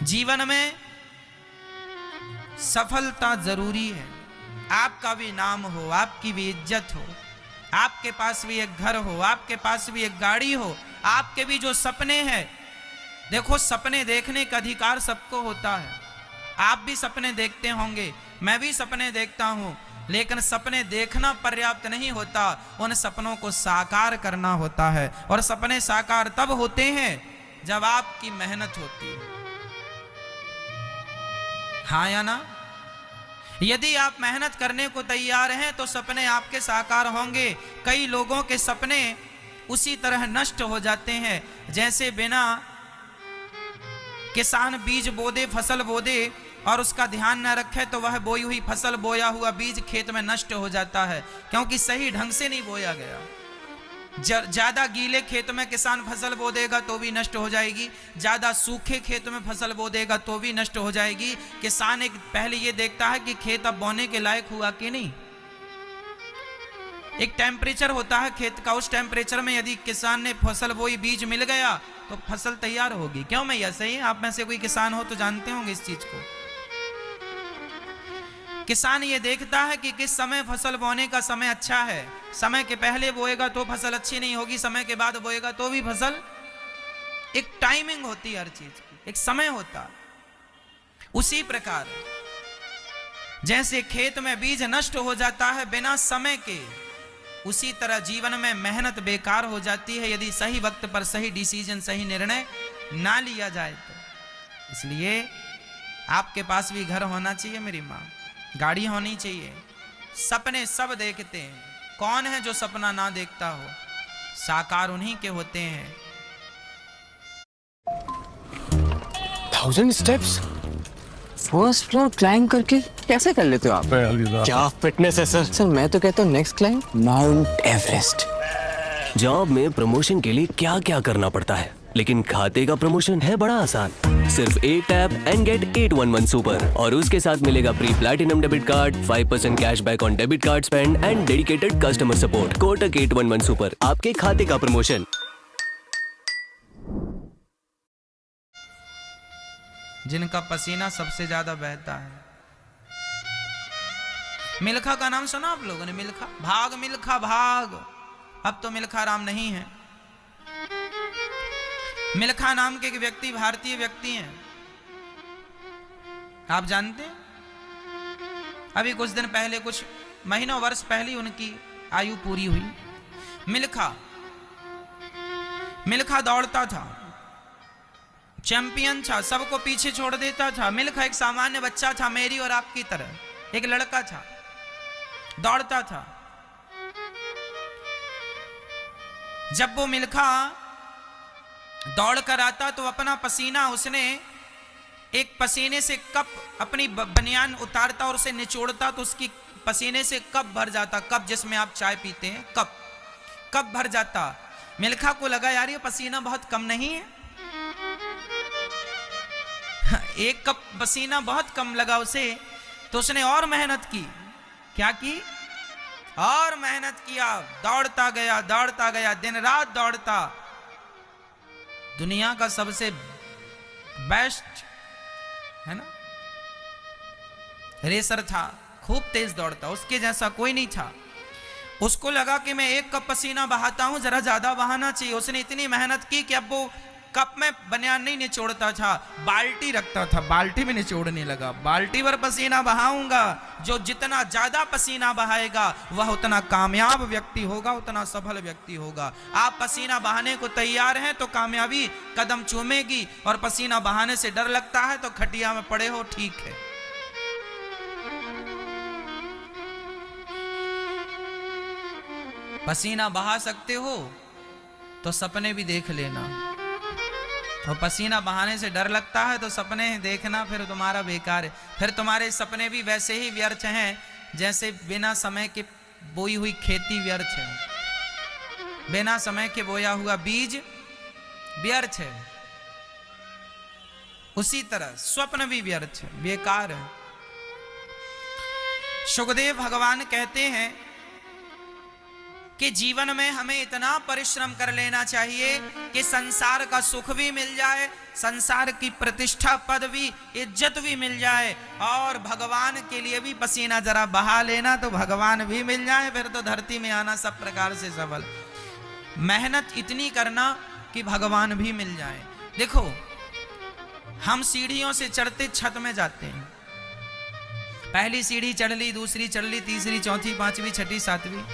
जीवन में सफलता जरूरी है। आपका भी नाम हो, आपकी भी इज्जत हो, आपके पास भी एक घर हो, आपके पास भी एक गाड़ी हो, आपके भी जो सपने हैं। देखो, सपने देखने का अधिकार सबको होता है। आप भी सपने देखते होंगे, मैं भी सपने देखता हूं, लेकिन सपने देखना पर्याप्त नहीं होता, उन सपनों को साकार करना होता है। और सपने साकार तब होते हैं जब आपकी मेहनत होती है। हाँ या ना? यदि आप मेहनत करने को तैयार हैं तो सपने आपके साकार होंगे। कई लोगों के सपने उसी तरह नष्ट हो जाते हैं जैसे बिना किसान बीज बो दे, फसल बो दे और उसका ध्यान न रखे तो वह बोई हुई फसल, बोया हुआ बीज खेत में नष्ट हो जाता है, क्योंकि सही ढंग से नहीं बोया गया। ज्यादा गीले खेत में किसान फसल बो देगा तो भी नष्ट हो जाएगी, ज्यादा सूखे खेत में फसल बो देगा तो भी नष्ट हो जाएगी। किसान एक पहले ये देखता है कि खेत अब बोने के लायक हुआ कि नहीं। एक टेम्परेचर होता है खेत का, उस टेम्परेचर में यदि किसान ने फसल बोई, बीज मिल गया तो फसल तैयार होगी। क्यों मैया? सही है? आप में से कोई किसान हो तो जानते होंगे इस चीज को। किसान ये देखता है कि किस समय फसल बोने का समय अच्छा है। समय के पहले बोएगा तो फसल अच्छी नहीं होगी, समय के बाद बोएगा तो भी फसल। एक टाइमिंग होती है हर चीज की, एक समय होता। उसी प्रकार जैसे खेत में बीज नष्ट हो जाता है बिना समय के, उसी तरह जीवन में मेहनत बेकार हो जाती है यदि सही वक्त पर सही डिसीजन, सही निर्णय ना लिया जाए तो। इसलिए आपके पास भी घर होना चाहिए मेरी माँ, गाड़ी होनी चाहिए। सपने सब देखते हैं, कौन है जो सपना ना देखता हो? साकार उन्हीं के होते हैं। 1000 स्टेप्स फर्स्ट फ्लोर क्लाइंब करके कैसे कर लेते हो आप? क्या फिटनेस है सर। सर मैं तो कहता हूँ next climb mount Everest. Job में प्रमोशन के लिए क्या क्या करना पड़ता है, लेकिन खाते का प्रमोशन है बड़ा आसान। सिर्फ एक टैप एंड गेट 811 सुपर और उसके साथ मिलेगा pre platinum debit card, 5% cashback on debit card spend and dedicated customer support. Kotak 811 super, आपके खाते का प्रमोशन। जिनका पसीना सबसे ज्यादा बहता है। मिल्खा का नाम सुना आप लोगों ने? मिल्खा, भाग मिल्खा भाग। अब तो मिल्खा राम नहीं है। मिल्खा नाम के एक व्यक्ति भारतीय व्यक्ति हैं, आप जानते हैं? अभी कुछ दिन पहले, कुछ महीनों वर्ष पहले उनकी आयु पूरी हुई। मिल्खा दौड़ता था, चैंपियन था, सबको पीछे छोड़ देता था। मिल्खा एक सामान्य बच्चा था, मेरी और आपकी तरह, एक लड़का था, दौड़ता था। जब वो मिल्खा दौड़ कर आता तो अपना पसीना उसने एक पसीने से कप, अपनी बनियान उतारता और उसे निचोड़ता तो उसकी पसीने से कप भर जाता। कप जिसमें आप चाय पीते हैं, कप भर जाता। मिल्खा को लगा यार ये पसीना बहुत कम नहीं है, एक कप पसीना बहुत कम लगा उसे। तो उसने और मेहनत की। क्या की? और मेहनत किया, दौड़ता गया, दिन रात दौड़ता। दुनिया का सबसे बेस्ट है ना रेसर था, खूब तेज दौड़ता, उसके जैसा कोई नहीं था। उसको लगा कि मैं एक कप पसीना बहाता हूं, जरा ज्यादा बहाना चाहिए। उसने इतनी मेहनत की कि अब वो कप में बनियान नहीं निचोड़ता था, बाल्टी रखता था, बाल्टी में निचोड़ने लगा। बाल्टी भर पसीना बहाऊंगा, जो जितना ज्यादा पसीना बहाएगा वह उतना कामयाब व्यक्ति होगा, उतना सफल व्यक्ति होगा। आप पसीना बहाने को तैयार हैं तो कामयाबी कदम चूमेगी, और पसीना बहाने से डर लगता है तो खटिया में पड़े हो, ठीक है। पसीना बहा सकते हो तो सपने भी देख लेना, और पसीना बहाने से डर लगता है तो सपने देखना फिर तुम्हारा बेकार है। फिर तुम्हारे सपने भी वैसे ही व्यर्थ हैं जैसे बिना समय के बोई हुई खेती व्यर्थ है, बिना समय के बोया हुआ बीज व्यर्थ है। उसी तरह स्वप्न भी व्यर्थ है, बेकार है। सुखदेव भगवान कहते हैं कि जीवन में हमें इतना परिश्रम कर लेना चाहिए कि संसार का सुख भी मिल जाए, संसार की प्रतिष्ठा, पदवी, इज्जत भी मिल जाए, और भगवान के लिए भी पसीना जरा बहा लेना तो भगवान भी मिल जाए, फिर तो धरती में आना सब प्रकार से सफल। मेहनत इतनी करना कि भगवान भी मिल जाए। देखो, हम सीढ़ियों से चढ़ते छत में जाते हैं। पहली सीढ़ी चढ़ ली, दूसरी चढ़ ली, तीसरी, चौथी, पांचवी, छठी, सातवीं।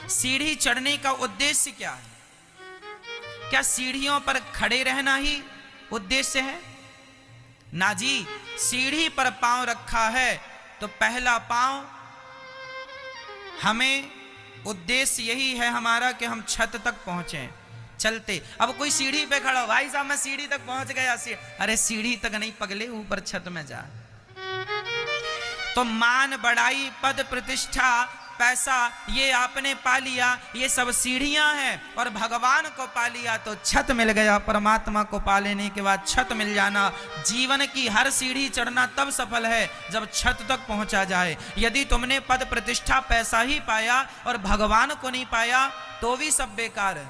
सीढ़ी चढ़ने का उद्देश्य क्या है? क्या सीढ़ियों पर खड़े रहना ही उद्देश्य है? ना जी, सीढ़ी पर पांव रखा है तो पहला पांव, हमें उद्देश्य यही है हमारा कि हम छत तक पहुंचे चलते। अब कोई सीढ़ी पे खड़ा हो, भाई साहब मैं सीढ़ी तक पहुंच गया, अरे सीढ़ी तक नहीं पगले, ऊपर छत में जा। तो मान, बड़ाई, पद, प्रतिष्ठा, पैसा, ये आपने पा लिया, ये सब सीढ़ियां हैं, और भगवान को पा लिया तो छत मिल गया। परमात्मा को पा लेने के बाद छत मिल जाना। जीवन की हर सीढ़ी चढ़ना तब सफल है जब छत तक पहुंचा जाए। यदि तुमने पद, प्रतिष्ठा, पैसा ही पाया और भगवान को नहीं पाया तो भी सब बेकार है।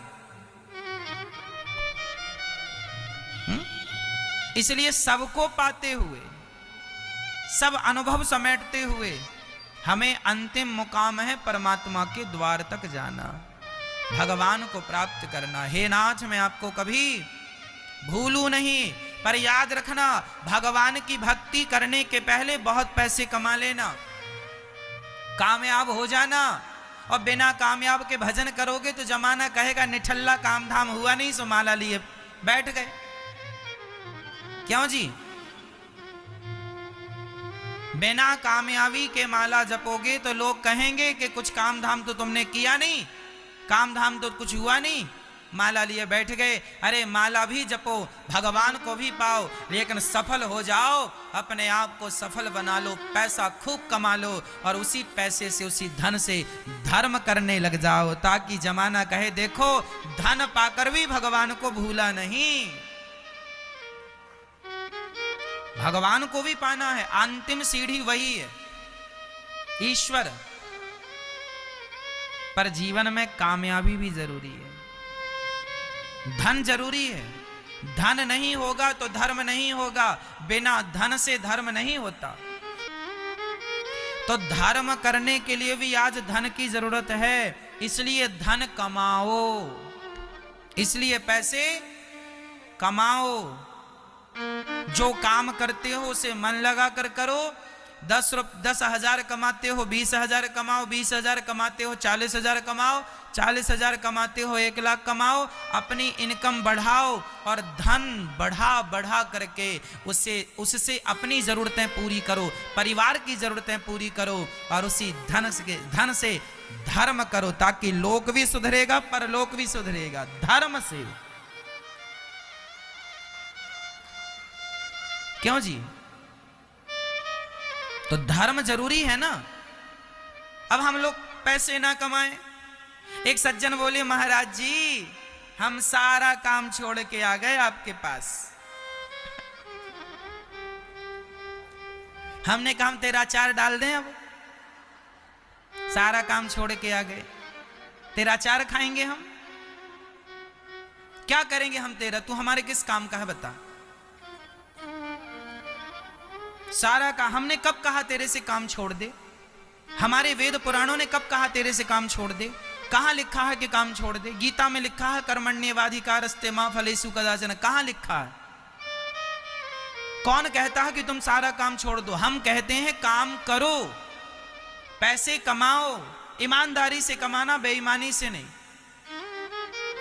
इसलिए सबको पाते हुए, सब अनुभव समेटते हुए, हमें अंतिम मुकाम है परमात्मा के द्वार तक जाना, भगवान को प्राप्त करना। हे नाथ, मैं आपको कभी भूलूं नहीं, पर याद रखना, भगवान की भक्ति करने के पहले बहुत पैसे कमा लेना, कामयाब हो जाना, और बिना कामयाब के भजन करोगे तो जमाना कहेगा निठल्ला, काम धाम हुआ नहीं, सो माला लिए बैठ गए। क्यों जी? बिना कामयाबी के माला जपोगे तो लोग कहेंगे कि कुछ काम धाम तो तुमने किया नहीं, काम धाम तो कुछ हुआ नहीं, माला लिए बैठ गए। अरे माला भी जपो, भगवान को भी पाओ, लेकिन सफल हो जाओ, अपने आप को सफल बना लो, पैसा खूब कमा लो, और उसी पैसे से, उसी धन से धर्म करने लग जाओ, ताकि जमाना कहे देखो धन पाकर भी भगवान को भूला नहीं। भगवान को भी पाना है, अंतिम सीढ़ी वही है, ईश्वर। पर जीवन में कामयाबी भी जरूरी है, धन जरूरी है। धन नहीं होगा तो धर्म नहीं होगा, बिना धन से धर्म नहीं होता। तो धर्म करने के लिए भी आज धन की जरूरत है, इसलिए धन कमाओ, इसलिए पैसे कमाओ। जो काम करते हो उसे मन लगा कर करो। 10,000 कमाते हो 20,000 कमाओ, 20,000 कमाते हो 40,000 कमाओ, 40,000 कमाते हो 1 लाख कमाओ। अपनी इनकम बढ़ाओ और धन बढ़ा बढ़ा करके उससे अपनी जरूरतें पूरी करो, परिवार की जरूरतें पूरी करो, और उसी धन से धर्म करो, ताकि लोक भी सुधरेगा, परलोक भी सुधरेगा धर्म से। क्यों जी? तो धर्म जरूरी है ना। अब हम लोग पैसे ना कमाएं। एक सज्जन बोले, महाराज जी हम सारा काम छोड़ के आ गए आपके पास। हमने कहा हम तेरा अचार डाल दें, अब सारा काम छोड़ के आ गए, तेरा अचार खाएंगे हम, क्या करेंगे हम तेरा, तू हमारे किस काम का है बता। सारा का हमने कब कहा तेरे से काम छोड़ दे? हमारे वेद पुराणों ने कब कहा तेरे से काम छोड़ दे? कहां लिखा है कि काम छोड़ दे? गीता में लिखा है कर्मण्येवाधिकारस्ते मा फलेषु कदाचन, कहां लिखा है? कौन कहता है कि तुम सारा काम छोड़ दो? हम कहते हैं काम करो, पैसे कमाओ, ईमानदारी से कमाना, बेईमानी से नहीं,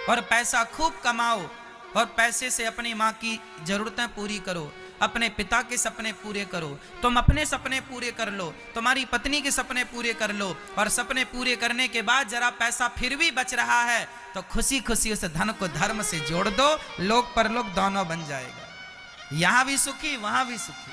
और पैसा खूब कमाओ, और पैसे से अपनी मां की जरूरतें पूरी करो, अपने पिता के सपने पूरे करो, तुम अपने सपने पूरे कर लो, तुम्हारी पत्नी के सपने पूरे कर लो, और सपने पूरे करने के बाद जरा पैसा फिर भी बच रहा है तो खुशी खुशी उस धन को धर्म से जोड़ दो, लोक परलोक दोनों बन जाएगा, यहां भी सुखी वहां भी सुखी।